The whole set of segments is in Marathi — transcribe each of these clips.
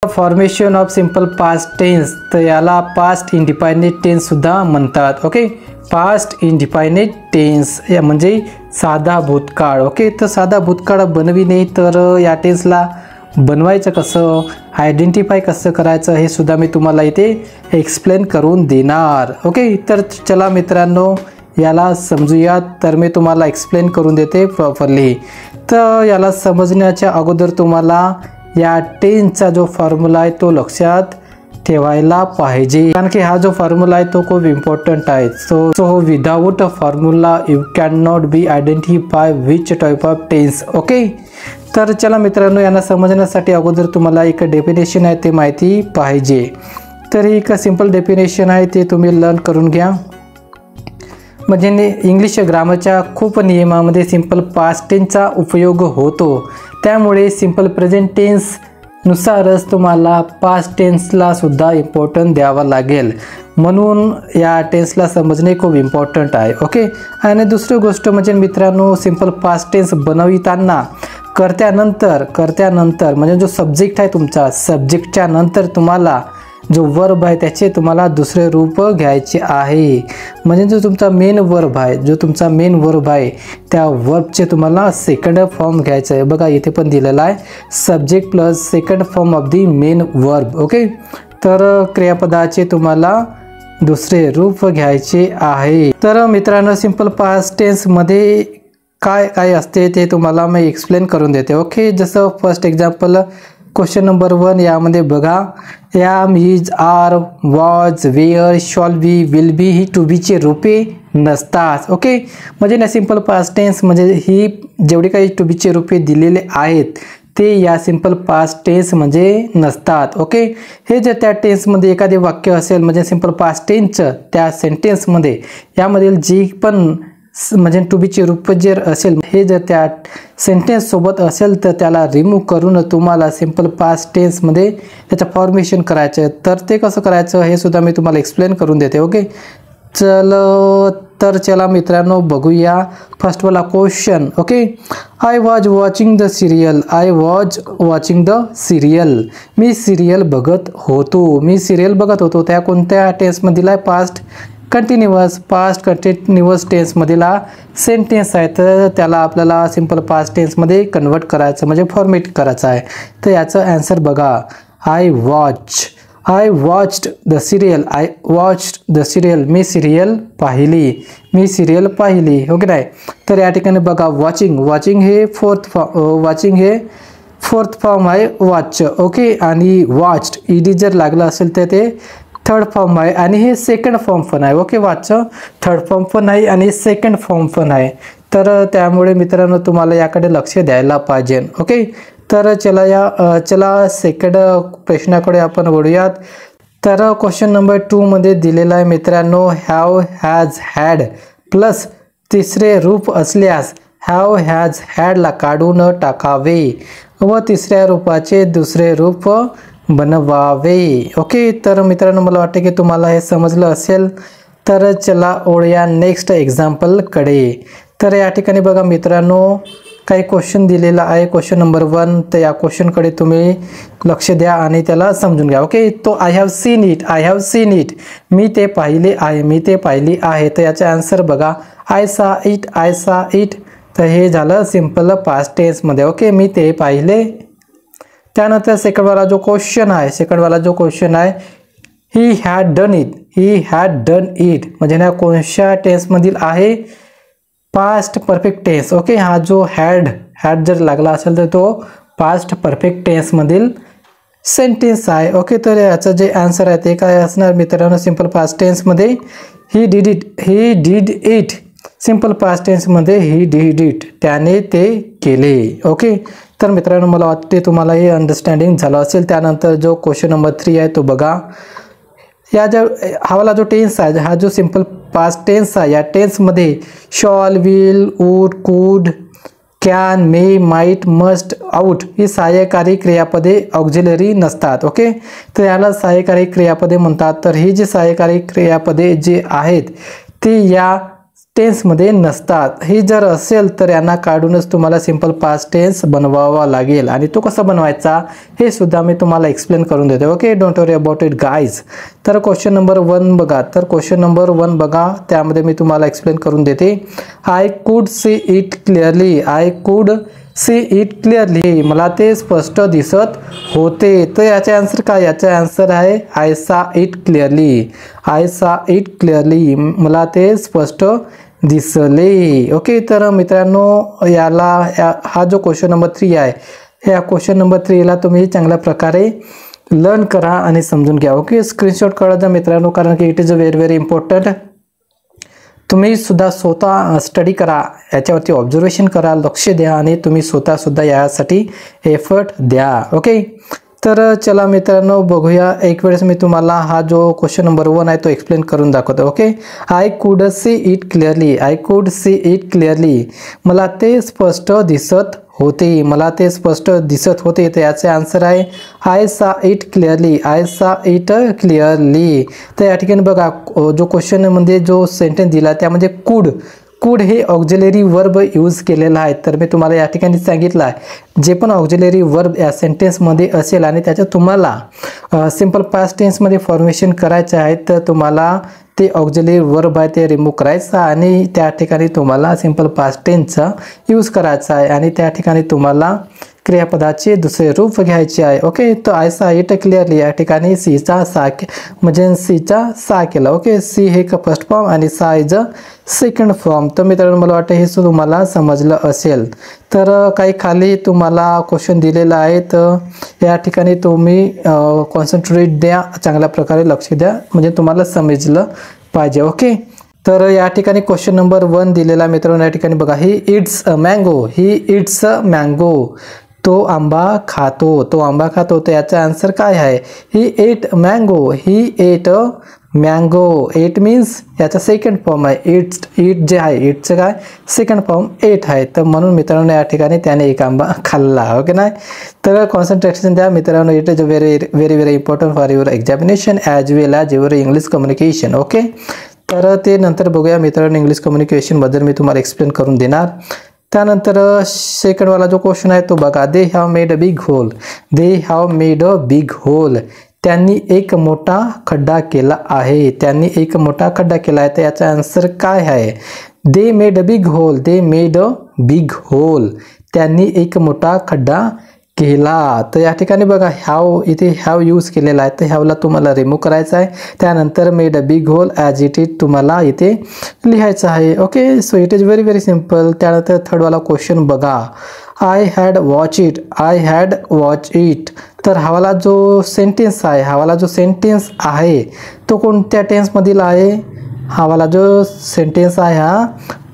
Formation of simple past tense, तर याला पास्ट इंडिपेंडेंट टेन्स सुद्धा म्हणतात. ओके, पास्ट इंडिपेंडेंट टेन्स या म्हणजे साधा भूतकाळ. ओके, तर साधा भूतकाळ बनविणे, तर या टेन्सला बनवायचं कसं, आयडेंटिफाय कसं करायचं हे सुद्धा मी तुम्हाला इथे एक्सप्लेन करून देणार. ओके, तर चला मित्रांनो याला समजूयात. तर मी तुम्हाला एक्सप्लेन करून देते प्रॉपरली. तर याला समजण्याच्या अगोदर तुम्हाला या टेन्सचा जो फॉर्म्युला आहे तो लक्षात ठेवायला पाहिजे, कारण की हा जो फॉर्म्युला आहे तो खूप इम्पॉर्टंट आहे. So without a formula you can not be identify which type of tense. Okay, तर चला मित्रांनो यांना समजण्यासाठी अगोदर तुम्हाला एक डेफिनेशन आहे ते माहिती पाहिजे. तर एक सिंपल डेफिनेशन आहे ते तुम्ही लर्न करून घ्या. म्हणजे इंग्लिश ग्रामरच्या खूप नियमामध्ये सिंपल पास्ट टेन्सचा उपयोग होतो, त्यामुळे सिंपल प्रेझेंट टेन्स नुसारच तुम्हाला पास्ट टेन्सला सुद्धा इम्पॉर्टन्स द्यावा लागेल. म्हणून या टेन्सला समजणे खूप इम्पॉर्टंट आहे. ओके, आणि दुसरी गोष्ट म्हणजे मित्रांनो सिंपल पास्ट टेन्स बनविताना करत्यानंतर म्हणजे जो सब्जेक्ट आहे तुमचा, सब्जेक्टच्या नंतर तुम्हाला जो वर्ब आहे त्याचे तुम्हाला दुसरे रूप घ्यायचे आहे. म्हणजे जो तुमचा मेन वर्ब आहे त्या वर्बचे तुम्हाला सेकंड फॉर्म घ्यायचं आहे. बघा इथे पण दिलेला आहे subject plus second form of the main verb. Okay, तर क्रियापदाचे तुम्हाला दुसरे रूप घ्यायचे आहे. तर मित्रांनो सिंपल पास्ट टेन्समध्ये काय काय असते ते तुम्हाला मी एक्सप्लेन करून देते. ओके, जसं फर्स्ट एक्झाम्पल क्वेश्चन नंबर 1 यामध्ये बघा, am, is, are, was, were, shall be, will be ही टू बीचे रूपे नसतात. ओके, म्हणजे ना सिंपल पास्ट टेन्स म्हणजे ही जेवढी काही टू बीचे रूपे दिलेले आहेत ते या सिंपल पास्ट टेन्स म्हणजे नसतात. ओके, हे जर त्या टेन्समध्ये एखादे वाक्य असेल म्हणजे सिंपल पास्ट टेन्सचं त्या सेंटेन्समध्ये यामधील जी पण म्हणजे टू बीचे रूप जर असेल हे जर त्या सेंटेन्स सोबत असेल तर त्याला रिमूव्ह करून तुम्हाला सिंपल पास्ट टेन्समध्ये त्याचं फॉर्मेशन करायचं. तर ते कसं करायचं हे सुद्धा मी तुम्हाला एक्सप्लेन करून देते. ओके, तर चला मित्रांनो बघूया. फर्स्ट वाला question. Okay, I was watching the serial. Me serial बघत होतो. त्या कोणत्या टेन्समधील आहे, पास्ट कंटिन्युअस टेन्समधीला सेंटेन्स आहे, तर त्याला आपल्याला सिंपल पास्ट टेन्समध्ये कन्वर्ट करायचं म्हणजे फॉर्मेट करायचं आहे. तर याचं आन्सर बघा, I watched the serial. Me serial पाहिली. ओके नाही, तर या ठिकाणी बघा वॉचिंग हे फोर्थ फॉर्म आहे वॉच. ओके, आणि वॉच्ड ईडी जर लागला असेल तर ते थर्ड फॉर्म आहे आणि हे सेकंड फॉर्म पण आहे. ओके, वॉचचं थर्ड फॉर्म पण आहे आणि सेकंड फॉर्म पण आहे. तर त्यामुळे मित्रांनो तुम्हाला याकडे लक्ष द्यायला पाहिजे. ओके, तर चला सेकंड प्रश्नाकडे आपण वळूयात. तर क्वेश्चन नंबर 2 मध्ये दिलेला आहे मित्रांनो, हॅव, हॅज, हॅड प्लस तिसरे रूप असल्यास हॅव, हॅज, हॅडला काढून टाकावे व तिसऱ्या रूपाचे दुसरे रूप बनवावे. ओके, तर मित्रांनो मला वाटते की तुम्हाला हे समजलं असेल. तर चला ओळूया नेक्स्ट एक्झाम्पलकडे. तर या ठिकाणी बघा मित्रांनो काही क्वेश्चन दिलेला आहे, क्वेश्चन नंबर 1. तर या क्वेश्चनकडे तुम्ही लक्ष द्या आणि त्याला समजून घ्या. ओके, तो आय हॅव सीन इट. मी ते पाहिली आहे. तर याचा आन्सर बघा, आय सा इट. तर हे झालं सिंपल पास्ट टेन्समध्ये. ओके, मी ते पाहिले. त्यानंतर सेकंड वाला जो क्वेश्चन आहे, ही हॅड डन इट म्हणजे ना कोणत्या टेन्समधील आहे, पास्ट परफेक्ट टेन्स. ओके, हा जो हॅड जर लागला असेल तर तो पास्ट परफेक्ट टेन्समधील सेंटेन्स आहे. ओके, तर याचं जे आन्सर आहे ते काय असणार मित्रांनो, सिंपल पास्ट टेन्समध्ये he did it. Simple past टेन्समध्ये ही डिड इट, त्याने ते केले. ओके, तर मित्रांनो मला वाटते तुम्हाला हे अंडरस्टँडिंग झालं असेल. त्यानंतर जो क्वेश्चन नंबर 3 आहे तो बघा. हा वाला जो टेन्स आहे, हा जो सिंपल पास्ट टेन्स आहे, या टेन्समध्ये shall, will, would, could, can, may, might, must, ought ही सहाय्यकारी क्रियापदे ऑक्झिलरी नसतात. ओके, तर याला सहाय्यकारी क्रियापदे म्हणतात. तर ही जी सहाय्यकारी क्रियापदे जे आहेत ती या टेन्समध्ये नसतात। ही जर असेल तर यांना काढूनच तुम्हाला सिंपल पास्ट टेन्स बनवावा लागेल आणि तो कसा बनवायचा हे सुद्धा मी तुम्हाला एक्सप्लेन करून देतो। Okay, don't worry about it guys. तर क्वेश्चन नंबर 1 बघा, तर क्वेश्चन नंबर 1 बघा, त्यामध्ये मी तुम्हाला एक्सप्लेन करून देते। I could see it clearly, I could see it clearly, मला ते स्पष्ट दिसत होते। तर याचे आन्सर काय, याचा आन्सर आहे आय सा इट क्लिअरली, आय सा इट क्लिअरली, मला ते स्पष्ट दिसले। ओके, तर मित्रांनो याला हा जो क्वेश्चन नंबर 3 आहे, या क्वेश्चन नंबर 3 ला तुम्ही चांगल्या प्रकारे लर्न करा आणि समजून घ्या। ओके, स्क्रीनशॉट काढा जा मित्रांनो, कारण की it is very very important. तुम्ही सुद्धा स्वतः स्टडी करा, याच्यावरती ऑब्झर्वेशन करा, लक्ष द्या आणि तुम्ही स्वतः सुद्धा यासाठी एफर्ट द्या। ओके, तर चला मित्रांनो बघूया, एक वेळेस मी तुम्हाला हा जो क्वेश्चन नंबर 1 आहे तो एक्सप्लेन करून दाखवतो। Okay, I could see it clearly, I could see it clearly, मला ते स्पष्ट दिसत होते, मला ते स्पष्ट दिसत होते। तर याचे आन्सर आहे आय सा इट क्लिअरली, आय सा इट क्लिअरली। तर या ठिकाणी बघा जो क्वेश्चन मध्ये जो सेंटेन्स दिला त्यामध्ये कुड, कुड हे ऑक्झिलरी वर्ब यूज केलेला आहे। तर मी तुम्हाला या ठिकाणी सांगितलं आहे जे पण ऑक्झिलरी वर्ब या सेंटेन्समध्ये असेल आणि त्याच्यात तुम्हाला सिंपल पास्ट टेन्समध्ये फॉर्मेशन करायचे आहे, तर तुम्हाला ते ऑक्झिलरी वर्ब आहे ते रिमूव्ह करायचा आणि त्या ठिकाणी तुम्हाला सिंपल पास्ट टेन्सचा यूज करायचा आहे आणि त्या ठिकाणी तुम्हाला क्रियापदाचे दुसरे रूप घ्यायचे आहे। ओके, तो आय सा इट क्लिअरली, या ठिकाणी सीचा सा म्हणजे सीचा सा केला। ओके, सी हे फर्स्ट फॉर्म आणि सा इज अ सेकंड फॉर्म। तर मित्रांनो मला वाटतं हे तुम्हाला समजलं असेल। तर काही खाली तुम्हाला क्वेश्चन दिलेला आहे, तर या ठिकाणी तुम्ही कॉन्सन्ट्रेट द्या, चांगल्या प्रकारे लक्ष द्या, म्हणजे तुम्हाला समजलं पाहिजे। ओके, तर या ठिकाणी क्वेश्चन नंबर 1 दिलेला मित्रांनो, या ठिकाणी बघा, he eats a mango, he eats a mango, तो आंबा खातो, तो आंबा खातो। तर याचा आन्सर काय आहे, ही एट मँगो, ही एट मँगो, एट मीन्स याचा सेकंड फॉर्म आहे, इट्स, इट जे आहे इटचं काय सेकंड फॉर्म एट आहे। तर म्हणून मित्रांनो या ठिकाणी त्याने एक आंबा खाल्ला। ओके नाही, तर कॉन्सन्ट्रेशन द्या मित्रांनो, it is very very very important for your examination as well as your English communication. Okay, तर ते नंतर बघूया मित्रांनो, इंग्लिश कम्युनिकेशनबद्दल मी तुम्हाला एक्सप्लेन करून देणार। त्यानंतर सेकंडवाला जो क्वेश्चन आहे तो बघा, they have made a big hole, they have made a big hole, त्यांनी एक मोठा खड्डा केला आहे, त्यांनी एक मोठा खड्डा केला आहे। तर याचा आन्सर काय आहे, they made a big hole, they made a big hole, त्यांनी एक मोठा खड्डा केला। तर या ठिकाणी बघा हॅव, इथे हॅव यूज केलेला आहे, तर हॅवला तुम्हाला रिमूव्ह करायचा आहे। त्यानंतर made a big hole as it is तुम्हाला इथे लिहायचं आहे। Okay, so it is very very simple. त्यानंतर थर्डवाला क्वेश्चन बघा, I had watch it, I had watch it, तर हवाला जो सेंटेन्स आहे, हवाला जो सेंटेन्स आहे तो कोणत्या टेन्समधील आहे, हवाला जो सेंटेन्स आहे हा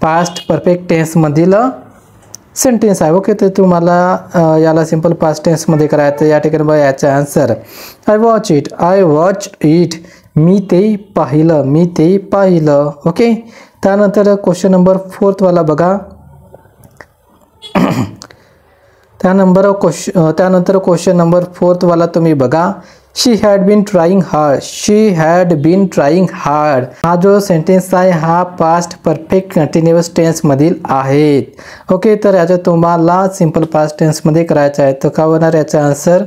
पास्ट परफेक्ट टेन्समधील सेंटेन्स आहे। ओके, तर तुम्हाला याला सिंपल पास्ट टेन्समध्ये करायचं। या ठिकाणी बघा याचा answer I watch it, I watch it, मी ते पाहिलं, मी ते पाहिलं। ओके, त्यानंतर क्वेश्चन नंबर 4 वाला बघा, त्यानंतर क्वेश्चन नंबर 4 वाला तुम्ही बघा, she had been trying hard, she had been trying hard, हा जो सेंटेन्स आहे हा पास्ट परफेक्ट कंटिन्युअस टेन्समधील आहेत। ओके, तर याचं तुम्हाला सिंपल पास्ट टेन्समध्ये करायचं आहे। तर काय होणार याचा आन्सर,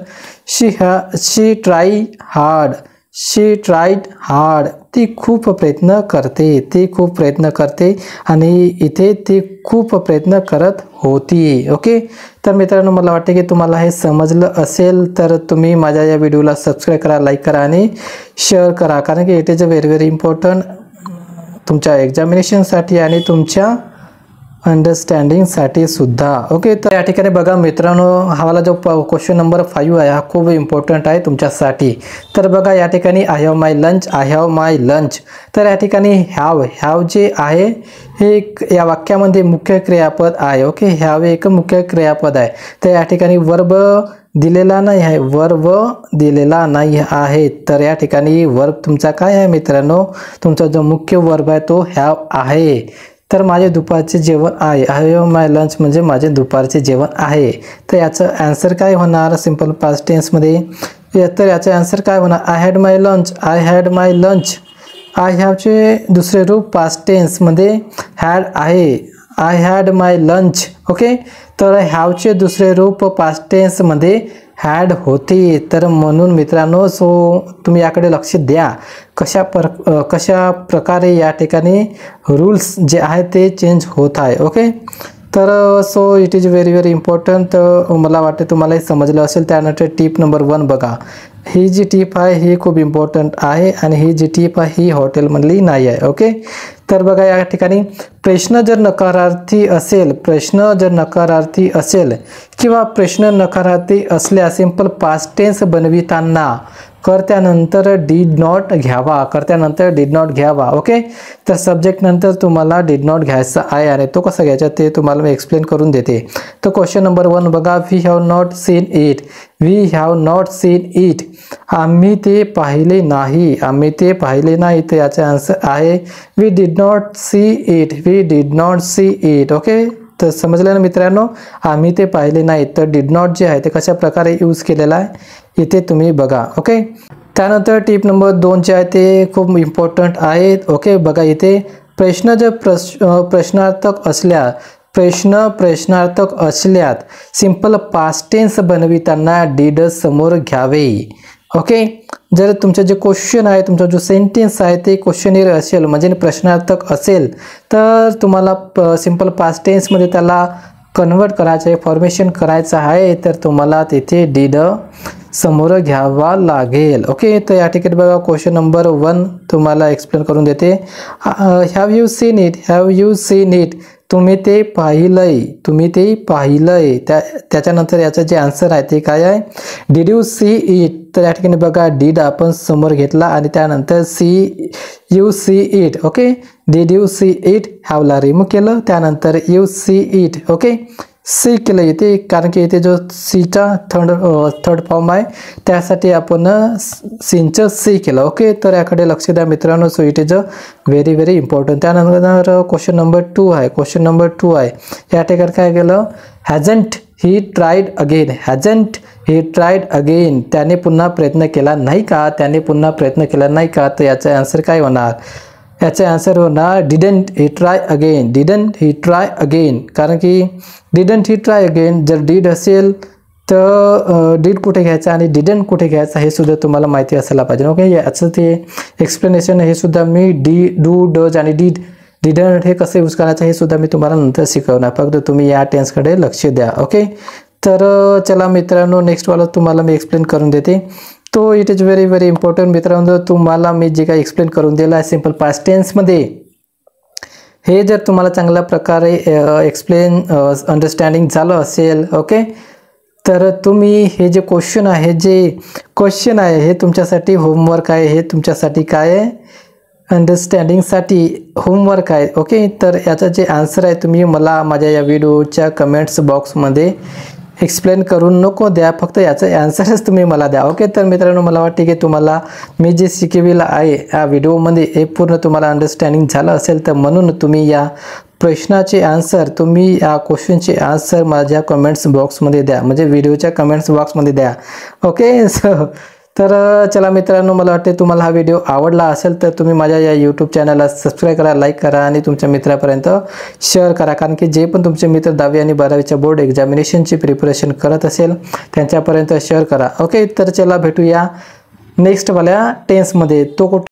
शी ट्राई हार्ड, शी ट्राईड हार्ड, ती खूप प्रयत्न करते, ती खूप प्रयत्न करते आणि इथे ती खूप प्रयत्न करत होती। ओके, तर मित्रांनो मला वाटते की तुम्हाला हे समजलं असेल, तर तुम्ही माझ्या या व्हिडिओला सबस्क्राईब करा, लाईक करा आणि शेअर करा, कारण की it is a very very important तुमच्या एक्झामिनेशनसाठी आणि तुमच्या अंडरस्टँडिंगसाठी सुद्धा। ओके, तर या ठिकाणी बघा मित्रांनो, हवाला जो क्वेश्चन नंबर 5 आहे हा खूप इम्पॉर्टंट आहे तुमच्यासाठी। तर बघा या ठिकाणी I have my lunch, I have my lunch, तर या ठिकाणी हॅव, हॅव जे आहे हे एक या वाक्यामध्ये मुख्य क्रियापद आहे। ओके, हॅव एक मुख्य क्रियापद आहे। तर या ठिकाणी वर्ब दिलेला नाही आहे, वर्ब दिलेला नाही आहे, तर या ठिकाणी वर्ब तुमचा काय आहे मित्रांनो, तुमचा जो मुख्य वर्ब आहे तो हॅव आहे। तर माझे दुपारचे जेवण आहे, आय हॅव माय लंच म्हणजे माझे दुपारचे जेवण आहे। तर याचं आन्सर काय होणार सिंपल पास्ट टेन्समध्ये, तर याचं आन्सर काय होणार, I had my lunch, I had my lunch, I हॅवचे दुसरे रूप पास्ट टेन्समध्ये हॅड आहे, I had my lunch. Okay, तर हॅवचे दुसरे रूप पास्ट टेन्समध्ये हॅड होते. तर म्हणून मित्रांनो, सो तुम्ही याकडे लक्ष द्या, कशा प्रकारे या ठिकाणी रूल्स जे आहे ते चेंज होत आहे. ओके, तर so it is very very important. मला वाटते तुम्हाला हे समजलं असेल. त्यानंतर टिप नंबर 1 बघा. ही जी टिप आहे ही खूप इम्पॉर्टंट आहे आणि ही जी टिप आहे ही हॉटेलमधली नाही आहे. ओके, तर बघा या ठिकाणी प्रश्न जर नकारार्थी असेल किंवा प्रश्न नकारार्थी असल्यास सिंपल पास्ट टेन्स बनविताना कर्त्यानंतर डिड नॉट घ्यावा. ओके, तर सब्जेक्ट नंतर तुम्हाला डिड नॉट घ्यायचा आहे आणि तो कसा घ्यायचा ते तुम्हाला मी एक्सप्लेन करून देते. तर क्वेश्चन नंबर 1 बघा. We have not seen it. आम्ही ते पाहिले नाही. तर याचा आन्सर आहे we did not see it. Okay, तर समजलं ना मित्रांनो, आम्ही ते पाहिले नाही. तर डिड नॉट जे आहे ते कशा प्रकारे यूज केलेला आहे इथे तुम्ही बघा. ओके, त्यानंतर टिप नंबर 2 जे आहे ते खूप इम्पॉर्टंट आहे. ओके, बघा इथे प्रश्न जर प्रश्नार्थक असल्यात सिंपल पास्ट टेन्स बनविताना डिड समोर घ्यावे. ओके, जर तुमचं जे क्वेश्चन आहे, तुमचा जो सेंटेन्स आहे ते क्वेश्चनर असेल म्हणजे प्रश्नार्थक असेल तर तुम्हाला सिंपल पास्ट टेन्समध्ये त्याला कन्वर्ट करायचं आहे, फॉर्मेशन करायचं आहे, तर तुम्हाला तिथे डिड समोर घ्यावा लागेल. ओके, तर या ठिकाणी बघा क्वेश्चन नंबर 1 तुम्हाला एक्सप्लेन करून देते. Have you seen it. तुम्ही ते पाहिलंय. त्याच्यानंतर याचं जे आन्सर आहे ते काय आहे, डिड यू सी इट. तर या ठिकाणी बघा डिड आपण समोर घेतला आणि त्यानंतर you see it. Okay, did you see it हॅवला रिमूव्ह केलं, त्यानंतर you see it. Okay, see केलं इथे, कारण की इथे जो सीचा थर्ड फॉर्म आहे त्यासाठी आपण सीनचं सी केलं. ओके, तर याकडे लक्ष द्या मित्रांनो. So it is very very important. त्यानंतर क्वेश्चन नंबर 2 आहे. या ठिकाणी काय केलं, हॅजंट ही ट्राईड अगेन. त्याने पुन्हा प्रयत्न केला नाही का. तर याचा आन्सर काय होणार, डिडंट ही ट्राय अगेन. कारण की डिडंट ही ट्राय अगेन जर डीड असेल तर डीड कुठे घ्यायचा आणि डिडंट कुठे घ्यायचा हे सुद्धा तुम्हाला माहिती असायला पाहिजे. ओके, याचं ते एक्सप्लेनेशन हे सुद्धा मी डू डज आणि डिडंट हे कसं यूज करायचं हे सुद्धा मी तुम्हाला नंतर शिकवणार. फक्त तुम्ही या टेन्सकडे लक्ष द्या. ओके, तर चला मित्रांनो, नेक्स्ट वाला तुम्हाला मी एक्सप्लेन करून देते. तो it is very very important मित्रांनो. तुम्हाला मी जे काही एक्सप्लेन करून दिलं आहे सिंपल पास्ट टेन्समध्ये, हे जर तुम्हाला चांगल्या प्रकारे एक्सप्लेन अंडरस्टँडिंग झालं असेल, ओके, तर तुम्ही हे जे क्वेश्चन आहे हे तुमच्यासाठी होमवर्क आहे. हे तुमच्यासाठी काय आहे, अंडरस्टँडिंगसाठी होमवर्क आहे. ओके, तर याचं जे आन्सर आहे तुम्ही मला माझ्या या व्हिडिओच्या कमेंट्स बॉक्समध्ये एक्सप्लेन करून नको द्या, फक्त याचं आन्सरच तुम्ही मला द्या. ओके, तर मित्रांनो मला वाटते की तुम्हाला मी जे शिकविलं आहे या व्हिडिओमध्ये हे पूर्ण तुम्हाला अंडरस्टँडिंग झालं असेल, तर म्हणून तुम्ही या प्रश्नाचे आन्सर, तुम्ही या क्वेश्चनचे आन्सर माझ्या कमेंट्स बॉक्समध्ये द्या, म्हणजे व्हिडिओच्या कमेंट्स बॉक्समध्ये द्या. ओके, तर चला मित्रांनो, मला वाटते तुम्हाला हा व्हिडिओ आवडला असेल तर तुम्ही माझ्या या यूट्यूब चॅनलला सबस्क्राईब करा, लाईक करा आणि तुमच्या मित्रापर्यंत शेअर करा. कारण की जे पण तुमचे मित्र 10वी आणि 12वीच्या बोर्ड एक्झामिनेशनची प्रिपरेशन करत असेल त्यांच्यापर्यंत शेअर करा. ओके, तर चला भेटूया नेक्स्टवाल्या टेन्समध्ये. तो